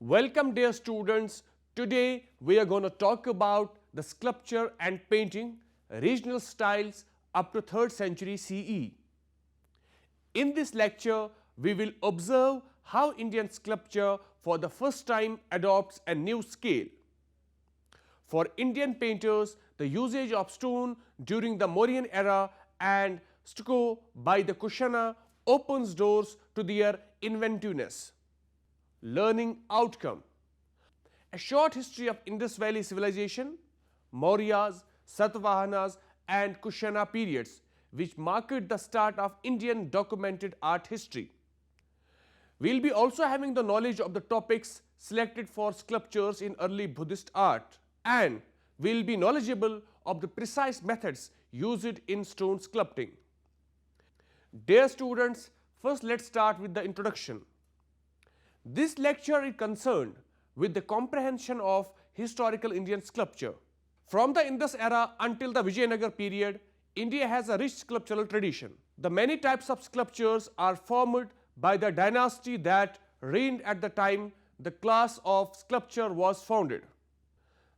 Welcome dear students. Today we are going to talk about the sculpture and painting regional styles up to 3rd century CE. In this lecture we will observe how Indian sculpture for the first time adopts a new scale. For Indian painters, the usage of stone during the Mauryan era and stucco by the Kushana opens doors to their inventiveness. Learning outcome. A short history of Indus Valley civilization, Mauryas, Satavahanas and Kushana periods which marked the start of Indian documented art history. We will be also having the knowledge of the topics selected for sculptures in early Buddhist art, and we will be knowledgeable of the precise methods used in stone sculpting. Dear students, first let's start with the introduction. This lecture is concerned with the comprehension of historical Indian sculpture. From the Indus era until the Vijayanagar period, India has a rich sculptural tradition. The many types of sculptures are formed by the dynasty that reigned at the time the class of sculpture was founded.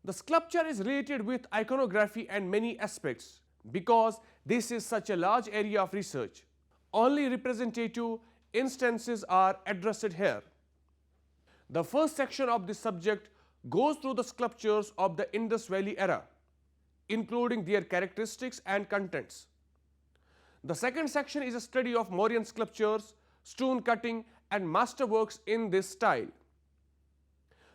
The sculpture is related with iconography and many aspects because this is such a large area of research. Only representative instances are addressed here. The first section of this subject goes through the sculptures of the Indus Valley era, including their characteristics and contents. The second section is a study of Mauryan sculptures, stone cutting and masterworks in this style.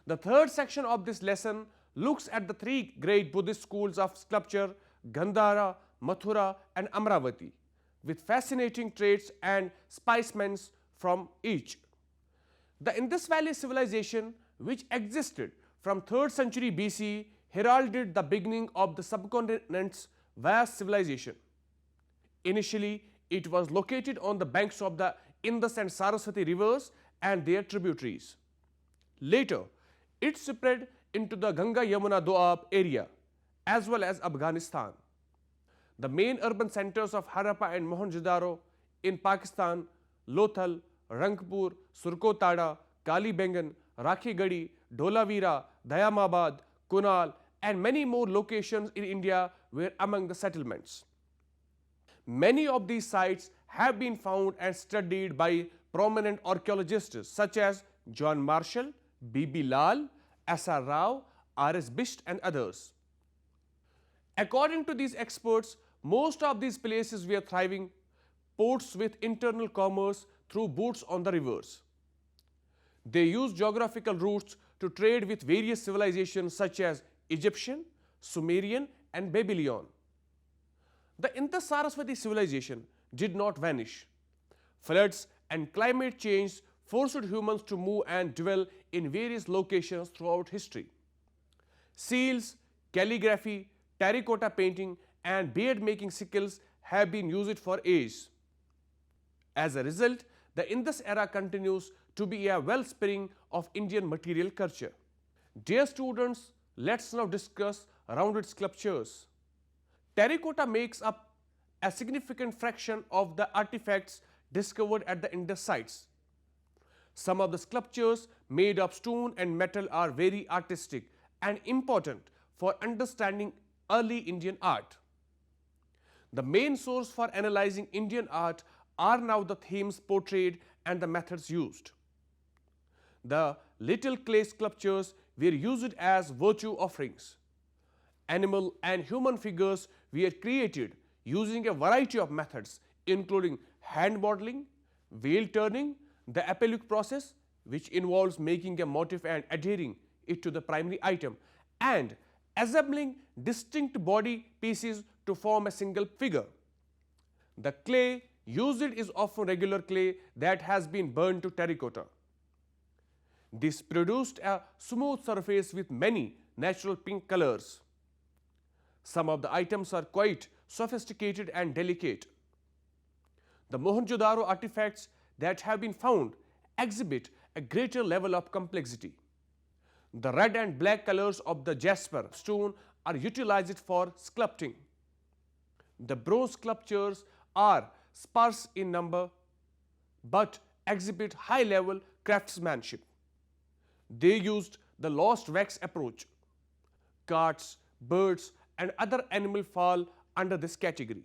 The third section of this lesson looks at the three great Buddhist schools of sculpture, Gandhara, Mathura and Amravati, with fascinating traits and specimens from each. The Indus Valley civilization, which existed from 3rd century BC, heralded the beginning of the subcontinent's vast civilization. Initially, it was located on the banks of the Indus and Saraswati rivers and their tributaries. Later, it spread into the Ganga-Yamuna Doab area as well as Afghanistan. The main urban centers of Harappa and Mohenjo-daro in Pakistan, Lothal, Rangpur, Surkotada, Kalibangan, Rakhigadi, Dholavira, Dayamabad, Kunal and many more locations in India were among the settlements. Many of these sites have been found and studied by prominent archaeologists such as John Marshall, B.B. Lal, S.R. Rao, R.S. Bisht and others. According to these experts, most of these places were thriving ports with internal commerce through boats on the rivers. They used geographical routes to trade with various civilizations such as Egyptian, Sumerian and Babylonian. The Indus-Saraswati civilization did not vanish. Floods and climate change forced humans to move and dwell in various locations throughout history. Seals, calligraphy, terracotta painting and bead-making skills have been used for ages. As a result, the Indus era continues to be a wellspring of Indian material culture. Dear students, let's now discuss rounded sculptures. Terracotta makes up a significant fraction of the artifacts discovered at the Indus sites. Some of the sculptures made of stone and metal are very artistic and important for understanding early Indian art. The main source for analyzing Indian art are now the themes portrayed and the methods used. The little clay sculptures were used as virtue offerings. Animal and human figures were created using a variety of methods including hand modeling, wheel turning, the applique process which involves making a motif and adhering it to the primary item, and assembling distinct body pieces to form a single figure. The clay used is often regular clay that has been burned to terracotta. This produced a smooth surface with many natural pink colors. Some of the items are quite sophisticated and delicate. The Mohenjo-daro artifacts that have been found exhibit a greater level of complexity. The red and black colors of the jasper stone are utilized for sculpting. The bronze sculptures are sparse in number but exhibit high-level craftsmanship. They used the lost wax approach. Cats, birds, and other animals fall under this category.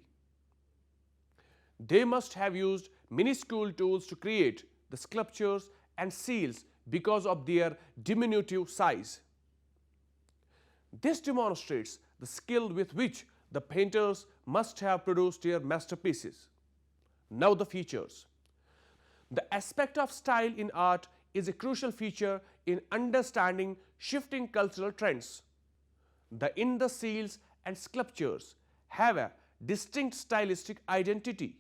They must have used minuscule tools to create the sculptures and seals because of their diminutive size. This demonstrates the skill with which the painters must have produced their masterpieces. Now the features. The aspect of style in art is a crucial feature in understanding shifting cultural trends. The Indus seals and sculptures have a distinct stylistic identity.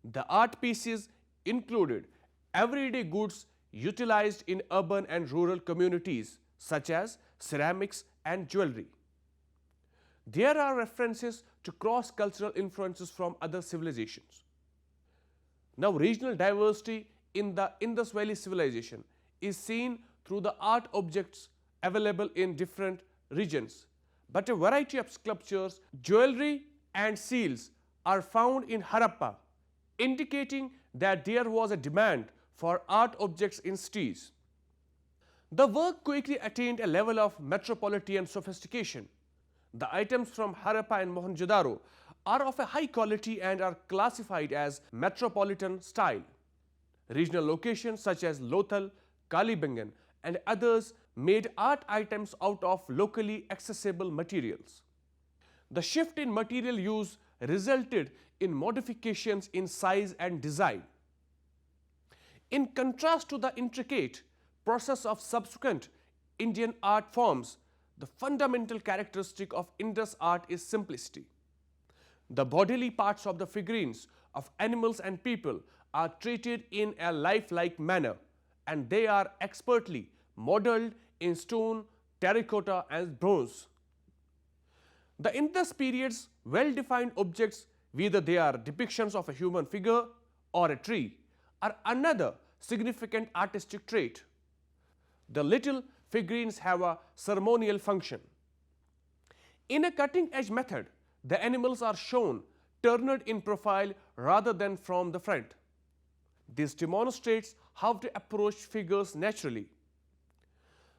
The art pieces included everyday goods utilized in urban and rural communities such as ceramics and jewelry. There are references to cross-cultural influences from other civilizations. Now, regional diversity in the Indus Valley civilization is seen through the art objects available in different regions, but a variety of sculptures, jewelry and seals are found in Harappa, indicating that there was a demand for art objects in cities. The work quickly attained a level of metropolitan sophistication. The items from Harappa and Mohenjo-daro are of a high quality and are classified as metropolitan style. Regional locations such as Lothal, Kalibangan, and others made art items out of locally accessible materials. The shift in material use resulted in modifications in size and design. In contrast to the intricate process of subsequent Indian art forms, the fundamental characteristic of Indus art is simplicity. The bodily parts of the figurines of animals and people are treated in a lifelike manner, and they are expertly modeled in stone, terracotta, and bronze. The Indus period's well-defined objects, whether they are depictions of a human figure or a tree, are another significant artistic trait. The little figurines have a ceremonial function. In a cutting-edge method, the animals are shown turned in profile rather than from the front. This demonstrates how to approach figures naturally.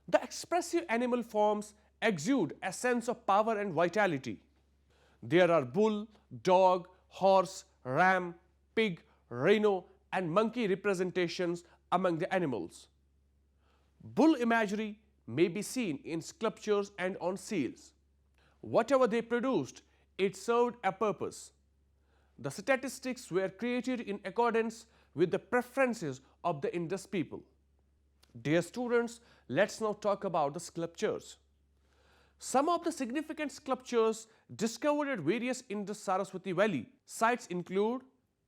The expressive animal forms exude a sense of power and vitality. There are bull, dog, horse, ram, pig, rhino, and monkey representations among the animals. Bull imagery may be seen in sculptures and on seals. Whatever they produced, it served a purpose. The statistics were created in accordance with the preferences of the Indus people. Dear students, let's now talk about the sculptures. Some of the significant sculptures discovered at various Indus Saraswati Valley sites include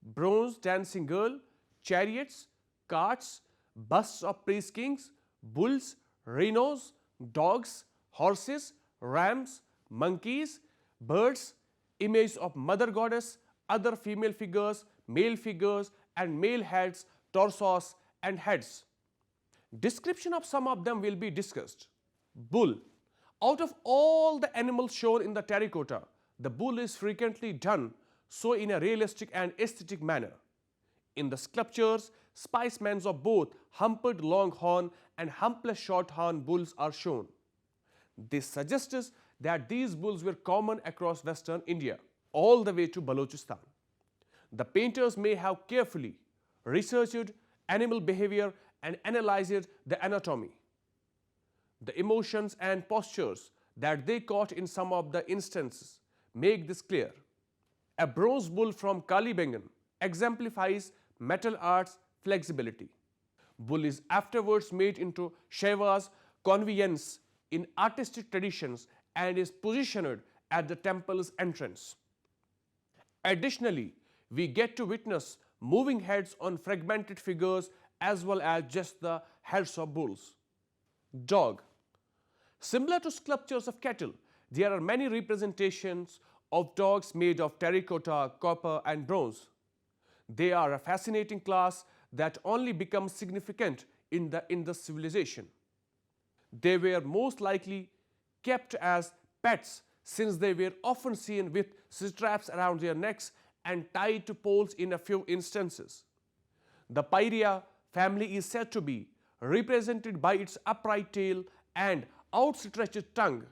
bronze dancing girl, chariots, carts, busts of praise kings, bulls, rhinos, dogs, horses, rams, monkeys, birds, image of mother goddess, other female figures, male figures, and male heads, torsos, and heads. Description of some of them will be discussed. Bull. Out of all the animals shown in the terracotta, the bull is frequently done so in a realistic and aesthetic manner. In the sculptures, specimens of both humped longhorn and humpless shorthorn bulls are shown. This suggests that these bulls were common across western India, all the way to Balochistan. The painters may have carefully researched animal behavior and analyzed the anatomy. The emotions and postures that they caught in some of the instances make this clear. A bronze bull from Kalibangan exemplifies metal art's flexibility. Bull is afterwards made into Shaiva's conveyance in artistic traditions and is positioned at the temple's entrance. Additionally, we get to witness moving heads on fragmented figures as well as just the heads of bulls. Dog. Similar to sculptures of cattle, there are many representations of dogs made of terracotta, copper, and bronze. They are a fascinating class that only becomes significant in the Indus civilization. They were most likely kept as pets since they were often seen with straps around their necks and tied to poles in a few instances. The Pyria family is said to be represented by its upright tail and outstretched tongue.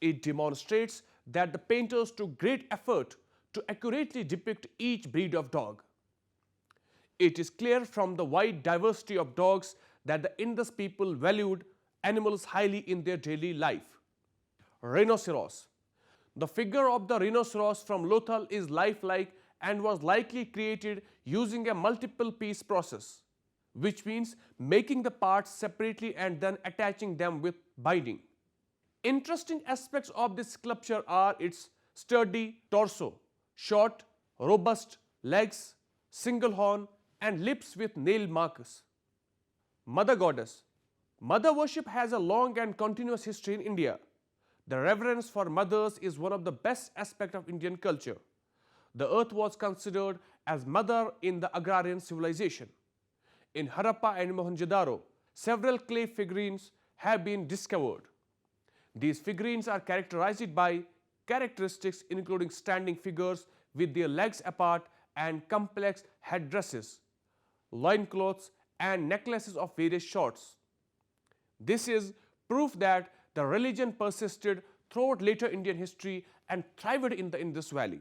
It demonstrates that the painters took great effort to accurately depict each breed of dog. It is clear from the wide diversity of dogs that the Indus people valued animals highly in their daily life. Rhinoceros. The figure of the rhinoceros from Lothal is lifelike and was likely created using a multiple piece process, which means making the parts separately and then attaching them with binding. Interesting aspects of this sculpture are its sturdy torso, short, robust legs, single horn, and lips with nail marks. Mother Goddess. Mother worship has a long and continuous history in India. The reverence for mothers is one of the best aspects of Indian culture. The earth was considered as mother in the agrarian civilization. In Harappa and Mohenjo-daro, several clay figurines have been discovered. These figurines are characterized by characteristics including standing figures with their legs apart and complex headdresses, loincloths, and necklaces of various sorts. This is proof that the religion persisted throughout later Indian history and thrived in the Indus Valley.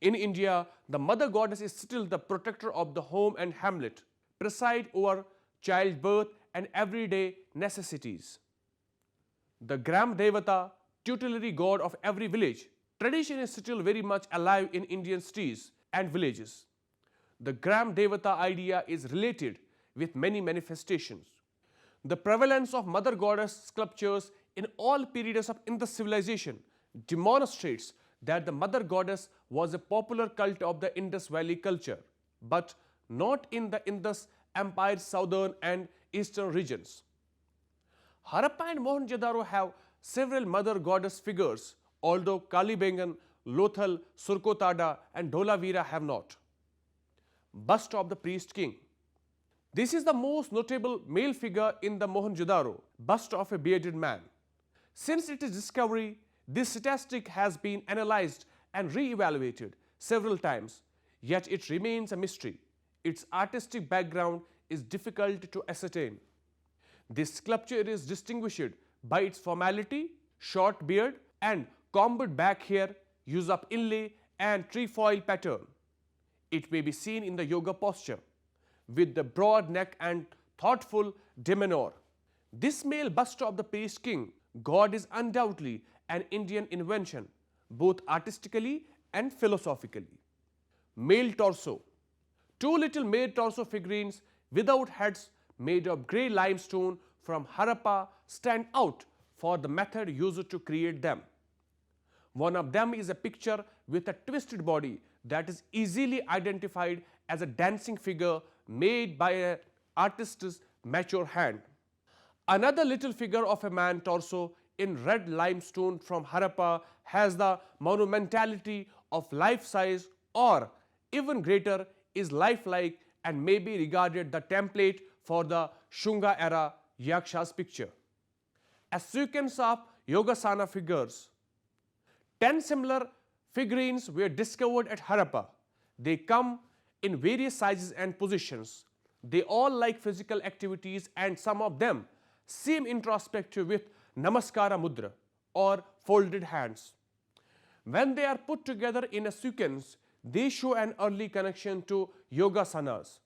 In India, the mother goddess is still the protector of the home and hamlet, preside over childbirth and everyday necessities. The Gram Devata, tutelary god of every village, tradition is still very much alive in Indian cities and villages. The Gram Devata idea is related with many manifestations. The prevalence of mother goddess sculptures in all periods of Indus civilization demonstrates that the mother goddess was a popular cult of the Indus Valley culture, but not in the Indus Empire's southern and eastern regions. Harappa and Mohenjo-daro have several mother goddess figures, although Kalibangan, Lothal, Surkotada, and Dholavira have not. Bust of the priest king. This is the most notable male figure in the Mohenjo-daro bust of a bearded man. Since its discovery, this statistic has been analyzed and re-evaluated several times, yet it remains a mystery. Its artistic background is difficult to ascertain. This sculpture is distinguished by its formality, short beard, and combed back hair, use of inlay and trefoil pattern. It may be seen in the yoga posture, with the broad neck and thoughtful demeanor. This male bust of the priest king god is undoubtedly an Indian invention, both artistically and philosophically. Male torso. Two little male torso figurines without heads made of grey limestone from Harappa stand out for the method used to create them. One of them is a picture with a twisted body that is easily identified as a dancing figure made by an artist's mature hand. Another little figure of a man torso in red limestone from Harappa has the monumentality of life size, or even greater, is lifelike and may be regarded the template for the Shunga era Yaksha's picture. A sequence of Yogasana figures. 10 similar figurines were discovered at Harappa. They come in various sizes and positions. They all like physical activities, and some of them seem introspective with Namaskara Mudra or folded hands. When they are put together in a sequence, they show an early connection to Yogasanas.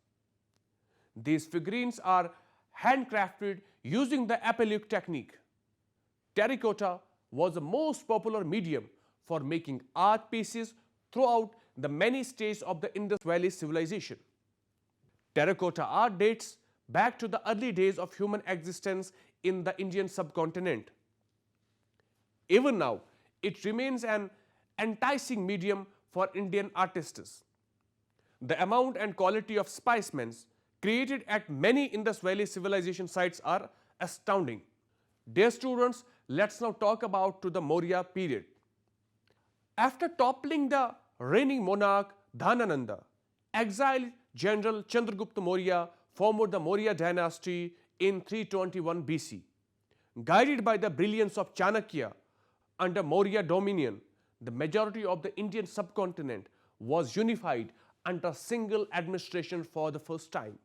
These figurines are handcrafted using the applique technique. Terracotta was the most popular medium for making art pieces throughout the many stages of the Indus Valley civilization. Terracotta art dates back to the early days of human existence in the Indian subcontinent. Even now, it remains an enticing medium for Indian artists. The amount and quality of specimens created at many Indus Valley civilization sites are astounding. Dear students, let's now talk about the Maurya period. After toppling the reigning monarch Dhanananda, exiled General Chandragupta Maurya formed the Maurya dynasty in 321 BC. Guided by the brilliance of Chanakya, under Maurya dominion, the majority of the Indian subcontinent was unified under single administration for the first time.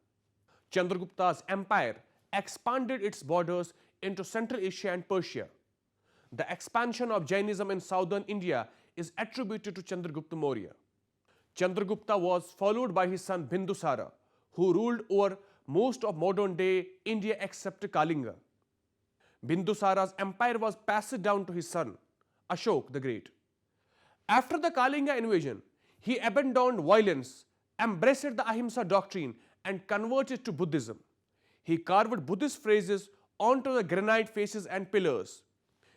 Chandragupta's empire expanded its borders into Central Asia and Persia. The expansion of Jainism in southern India is attributed to Chandragupta Maurya. Chandragupta was followed by his son Bindusara, who ruled over most of modern-day India except Kalinga. Bindusara's empire was passed down to his son, Ashok the Great. After the Kalinga invasion, he abandoned violence, embraced the Ahimsa doctrine and converted to Buddhism. He carved Buddhist phrases onto the granite faces and pillars.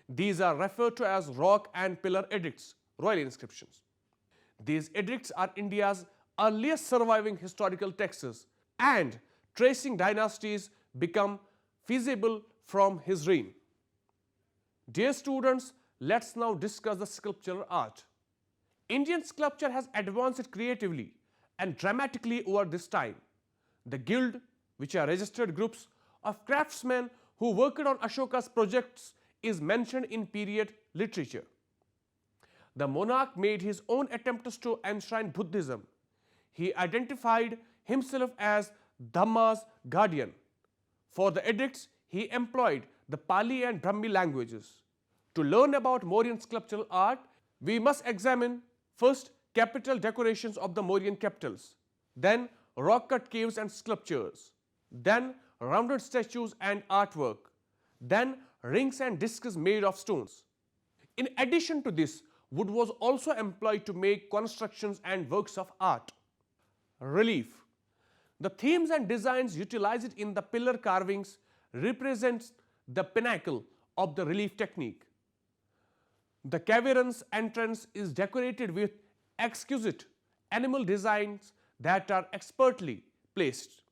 These are referred to as rock and pillar edicts, royal inscriptions. These edicts are India's earliest surviving historical texts, and tracing dynasties become feasible from his reign. Dear students, let's now discuss the sculptural art. Indian sculpture has advanced creatively and dramatically over this time. The Guild, which are registered groups of craftsmen who worked on Ashoka's projects, is mentioned in period literature. The monarch made his own attempts to enshrine Buddhism. He identified himself as Dhamma's guardian. For the edicts, he employed the Pali and Brahmi languages. To learn about Mauryan sculptural art, we must examine first capital decorations of the Mauryan capitals, then rock-cut caves and sculptures, then rounded statues and artwork, then rings and discs made of stones. In addition to this, wood was also employed to make constructions and works of art. Relief. The themes and designs utilized in the pillar carvings represent the pinnacle of the relief technique. The cavern's entrance is decorated with exquisite animal designs that are expertly placed.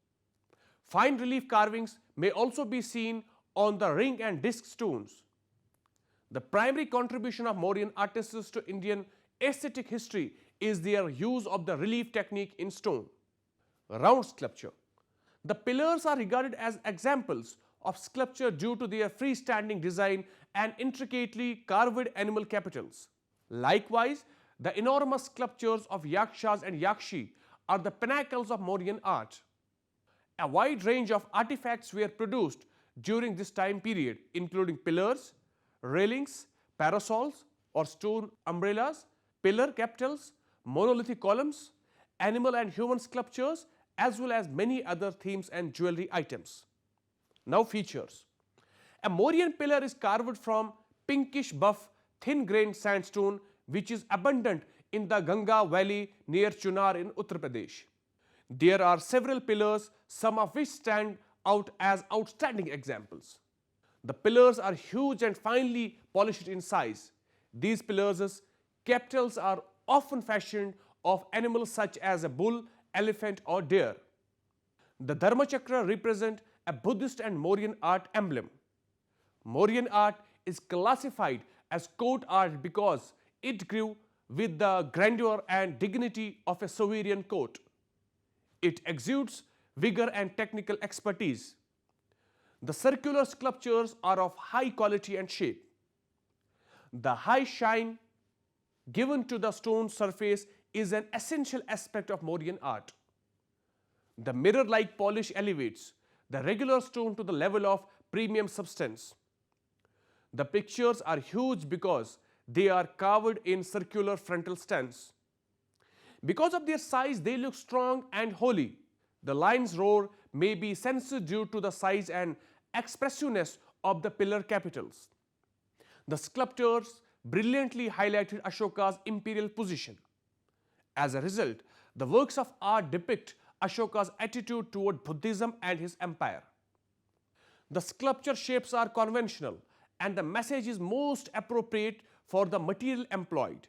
Fine relief carvings may also be seen on the ring and disc stones. The primary contribution of Mauryan artists to Indian aesthetic history is their use of the relief technique in stone. Round sculpture. The pillars are regarded as examples of sculpture due to their freestanding design and intricately carved animal capitals. Likewise, the enormous sculptures of yakshas and yakshi are the pinnacles of Mauryan art. A wide range of artifacts were produced during this time period, including pillars, railings, parasols or stone umbrellas, pillar capitals, monolithic columns, animal and human sculptures, as well as many other themes and jewelry items. Now features. A Mauryan pillar is carved from pinkish buff thin-grained sandstone which is abundant in the Ganga valley near Chunar in Uttar Pradesh. There are several pillars, some of which stand out as outstanding examples. The pillars are huge and finely polished in size. These pillars' capitals are often fashioned of animals such as a bull, elephant or deer. The Dharmachakra represent a Buddhist and Mauryan art emblem. Mauryan art is classified as court art because it grew with the grandeur and dignity of a sovereign court. It exudes vigor and technical expertise. The circular sculptures are of high quality and shape. The high shine given to the stone surface is an essential aspect of Mauryan art. The mirror-like polish elevates the regular stone to the level of premium substance. The pictures are huge because they are carved in circular frontal stands. Because of their size, they look strong and holy. The lion's roar may be sensed due to the size and expressiveness of the pillar capitals. The sculptors brilliantly highlighted Ashoka's imperial position. As a result, the works of art depict Ashoka's attitude toward Buddhism and his empire. The sculpture shapes are conventional and the message is most appropriate for the material employed.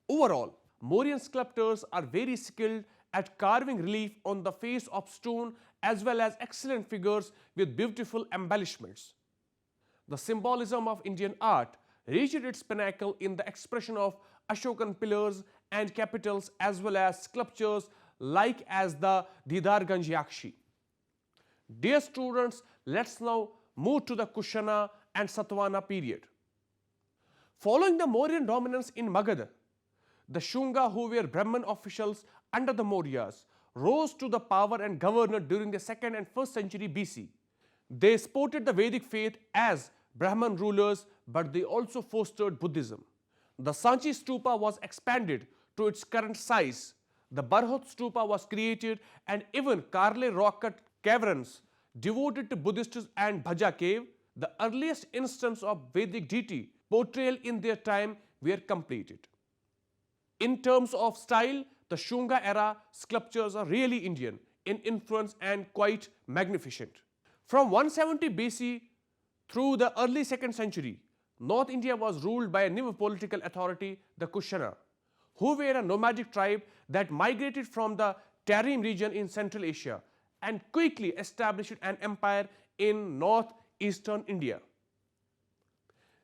Overall, Mauryan sculptors are very skilled at carving relief on the face of stone as well as excellent figures with beautiful embellishments. The symbolism of Indian art reached its pinnacle in the expression of Ashokan pillars and capitals as well as sculptures like as the Didarganj Yakshi. Dear students, let's now move to the Kushana and Satavahana period. Following the Mauryan dominance in Magadha, the Shunga, who were Brahmin officials under the Mauryas, rose to the power and governed during the 2nd and 1st century BC. They supported the Vedic faith as Brahman rulers, but they also fostered Buddhism. The Sanchi Stupa was expanded to its current size. The Barhut Stupa was created, and even Karle rock-cut caverns devoted to Buddhists and Bhaja cave, the earliest instance of Vedic deity portrayal in their time, were completed. In terms of style, the Shunga era sculptures are really Indian in influence and quite magnificent. From 170 BC through the early 2nd century, North India was ruled by a new political authority, the Kushana, who were a nomadic tribe that migrated from the Tarim region in Central Asia and quickly established an empire in northeastern India.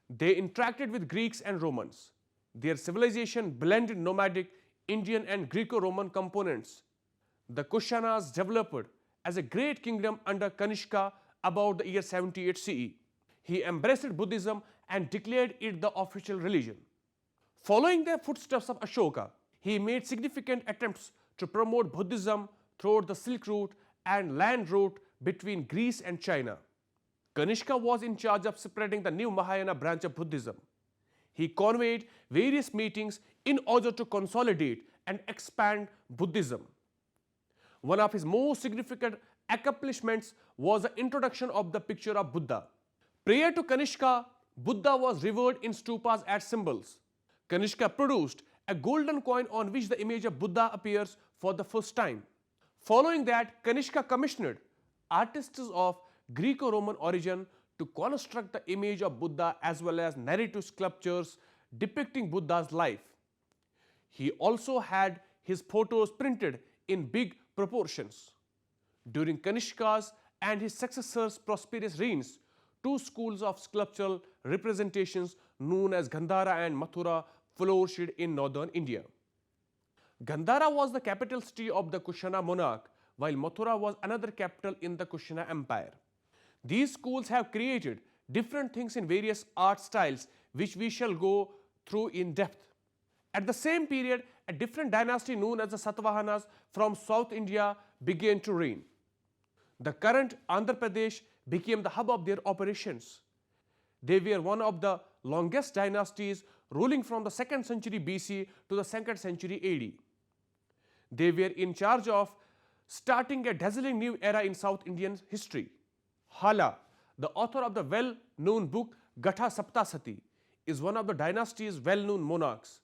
They interacted with Greeks and Romans. Their civilization blended nomadic Indian and Greco-Roman components. The Kushanas developed as a great kingdom under Kanishka about the year 78 CE. He embraced Buddhism and declared it the official religion. Following the footsteps of Ashoka, he made significant attempts to promote Buddhism throughout the Silk Route and land route between Greece and China. Kanishka was in charge of spreading the new Mahayana branch of Buddhism. He convened various meetings in order to consolidate and expand Buddhism. One of his most significant accomplishments was the introduction of the picture of Buddha. Prior to Kanishka, Buddha was revered in stupas as symbols. Kanishka produced a golden coin on which the image of Buddha appears for the first time. Following that, Kanishka commissioned artists of Greco-Roman origin to construct the image of Buddha as well as narrative sculptures depicting Buddha's life. He also had his photos printed in big proportions. During Kanishka's and his successors' prosperous reigns, two schools of sculptural representations known as Gandhara and Mathura flourished in northern India. Gandhara was the capital city of the Kushana monarch, while Mathura was another capital in the Kushana Empire. These schools have created different things in various art styles, which we shall go through in depth. At the same period, a different dynasty known as the Satavahanas from South India began to reign. The current Andhra Pradesh became the hub of their operations. They were one of the longest dynasties, ruling from the 2nd century BC to the 2nd century AD. They were in charge of starting a dazzling new era in South Indian history. Hala, the author of the well-known book Gatha Saptasati, is one of the dynasty's well-known monarchs.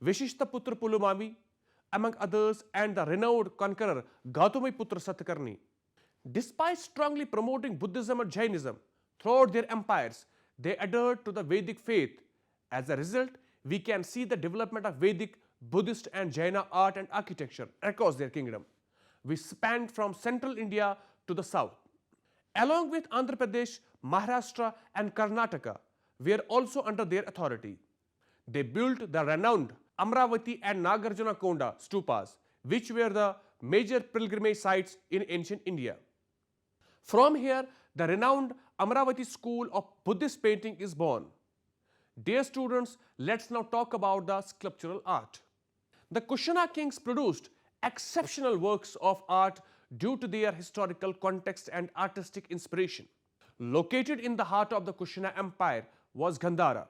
Vishishtaputra Pulumami, among others, and the renowned conqueror Gautamiputra Satkarni. Despite strongly promoting Buddhism and Jainism throughout their empires, they adhered to the Vedic faith. As a result, we can see the development of Vedic, Buddhist and Jaina art and architecture across their kingdom, which spanned from central India to the south. Along with Andhra Pradesh, Maharashtra and Karnataka were also under their authority. They built the renowned Amravati and Nagarjuna Konda stupas, which were the major pilgrimage sites in ancient India. From here, the renowned Amravati school of Buddhist painting is born. Dear students, let's now talk about the sculptural art. The Kushana kings produced exceptional works of art due to their historical context and artistic inspiration. Located in the heart of the Kushana Empire was Gandhara.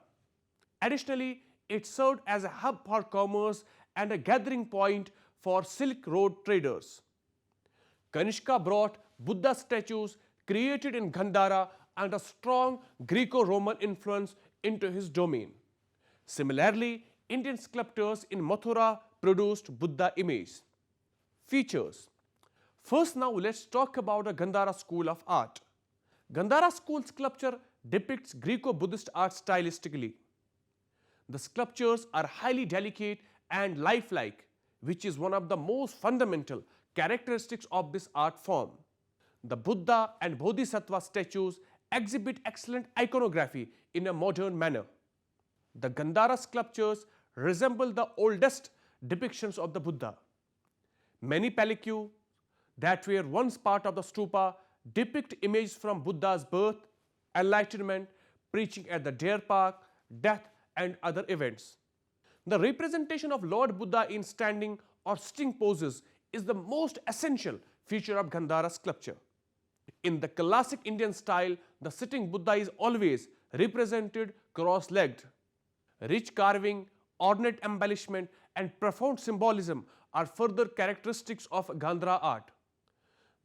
Additionally, it served as a hub for commerce and a gathering point for Silk Road traders. Kanishka brought Buddha statues created in Gandhara and a strong Greco-Roman influence into his domain. Similarly, Indian sculptors in Mathura produced Buddha images. Features. First, now let's talk about the Gandhara school of art. Gandhara school sculpture depicts Greco-Buddhist art stylistically. The sculptures are highly delicate and lifelike, which is one of the most fundamental characteristics of this art form. The Buddha and Bodhisattva statues exhibit excellent iconography in a modern manner. The Gandhara sculptures resemble the oldest depictions of the Buddha. Many palicles that were once part of the stupa depict images from Buddha's birth, enlightenment, preaching at the deer park, death, and other events. The representation of Lord Buddha in standing or sitting poses is the most essential feature of Gandhara sculpture. In the classic Indian style, the sitting Buddha is always represented cross-legged. Rich carving, ornate embellishment, and profound symbolism are further characteristics of Gandhara art.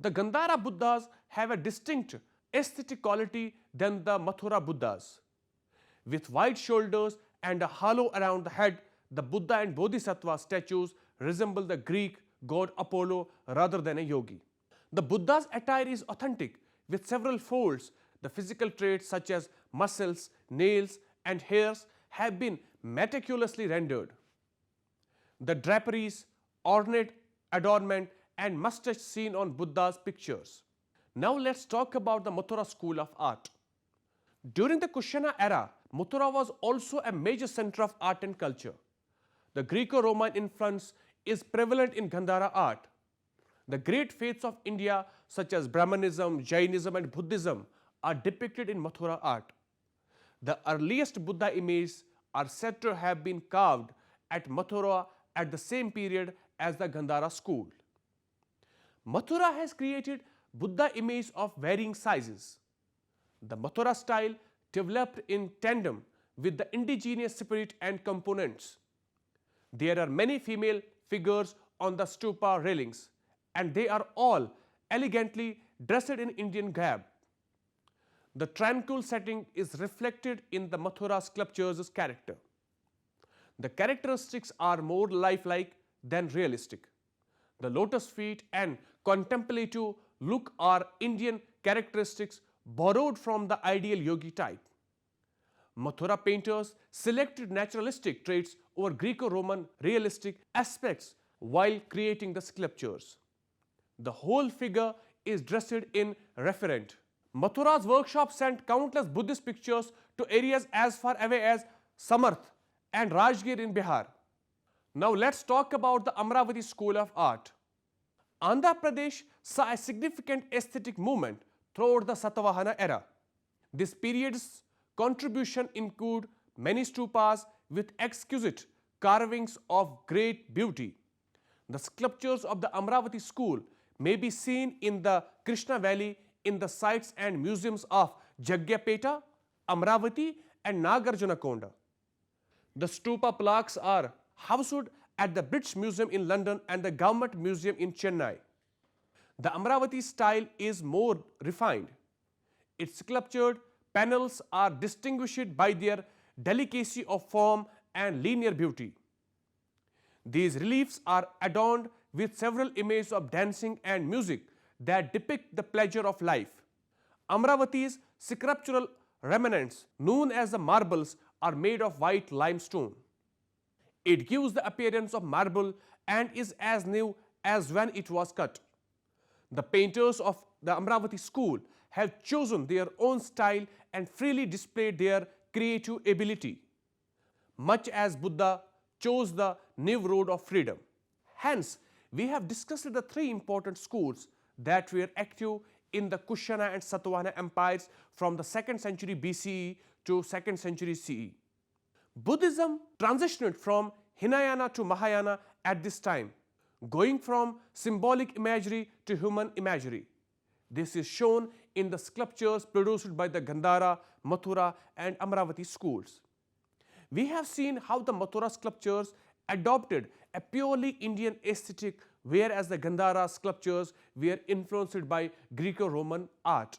The Gandhara Buddhas have a distinct aesthetic quality than the Mathura Buddhas. With wide shoulders and a halo around the head, the Buddha and Bodhisattva statues resemble the Greek god Apollo rather than a yogi. The Buddha's attire is authentic with several folds. The physical traits such as muscles, nails, and hairs have been meticulously rendered. The draperies, ornate adornment, and mustache seen on Buddha's pictures. Now let's talk about the Mathura school of art. During the Kushana era, Mathura was also a major center of art and culture. The Greco-Roman influence is prevalent in Gandhara art. The great faiths of India such as Brahmanism, Jainism, and Buddhism are depicted in Mathura art. The earliest Buddha images are said to have been carved at Mathura at the same period as the Gandhara school. Mathura has created Buddha images of varying sizes. The Mathura style developed in tandem with the indigenous spirit and components. There are many female figures on the stupa railings, and they are all elegantly dressed in Indian garb. The tranquil setting is reflected in the Mathura sculpture's character. The characteristics are more lifelike than realistic. The lotus feet and contemplative look are Indian characteristics borrowed from the ideal yogi type. Mathura painters selected naturalistic traits over Greco-Roman realistic aspects while creating the sculptures. The whole figure is dressed in referent. Mathura's workshop sent countless Buddhist pictures to areas as far away as Samarth and Rajgir in Bihar. Now let's talk about the Amravati school of art. Andhra Pradesh saw a significant aesthetic movement throughout the Satavahana era. This period's contribution include many stupas with exquisite carvings of great beauty. The sculptures of the Amravati school may be seen in the Krishna Valley in the sites and museums of Jagyapeta, Amravati, and Nagarjunakonda. The stupa plaques are housed at the British Museum in London and the Government Museum in Chennai. The Amravati style is more refined. Its sculptured panels are distinguished by their delicacy of form and linear beauty. These reliefs are adorned with several images of dancing and music that depict the pleasure of life. Amravati's sculptural remnants, known as the marbles, are made of white limestone. It gives the appearance of marble and is as new as when it was cut. The painters of the Amravati school have chosen their own style and freely displayed their creative ability, much as Buddha chose the new road of freedom. Hence, we have discussed the three important schools that were active in the Kushana and Satavahana empires from the 2nd century BCE to 2nd century CE. Buddhism transitioned from Hinayana to Mahayana at this time, going from symbolic imagery to human imagery. This is shown in the sculptures produced by the Gandhara, Mathura, and Amravati schools. We have seen how the Mathura sculptures adopted a purely Indian aesthetic, whereas the Gandhara sculptures were influenced by Greco-Roman art.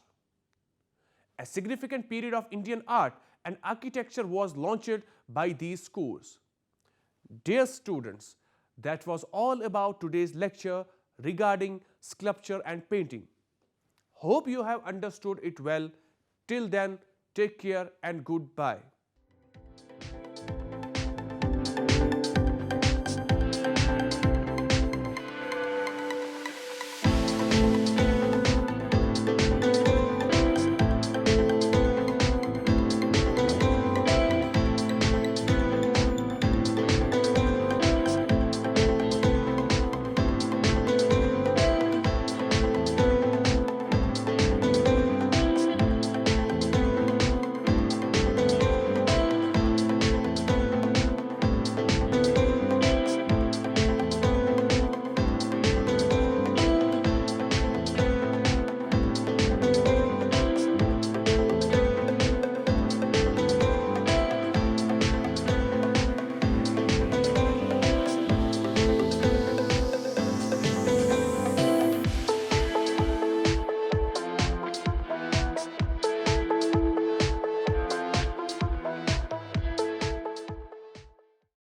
A significant period of Indian art and architecture was launched by these schools. Dear students, that was all about today's lecture regarding sculpture and painting. Hope you have understood it well. Till then, take care and goodbye.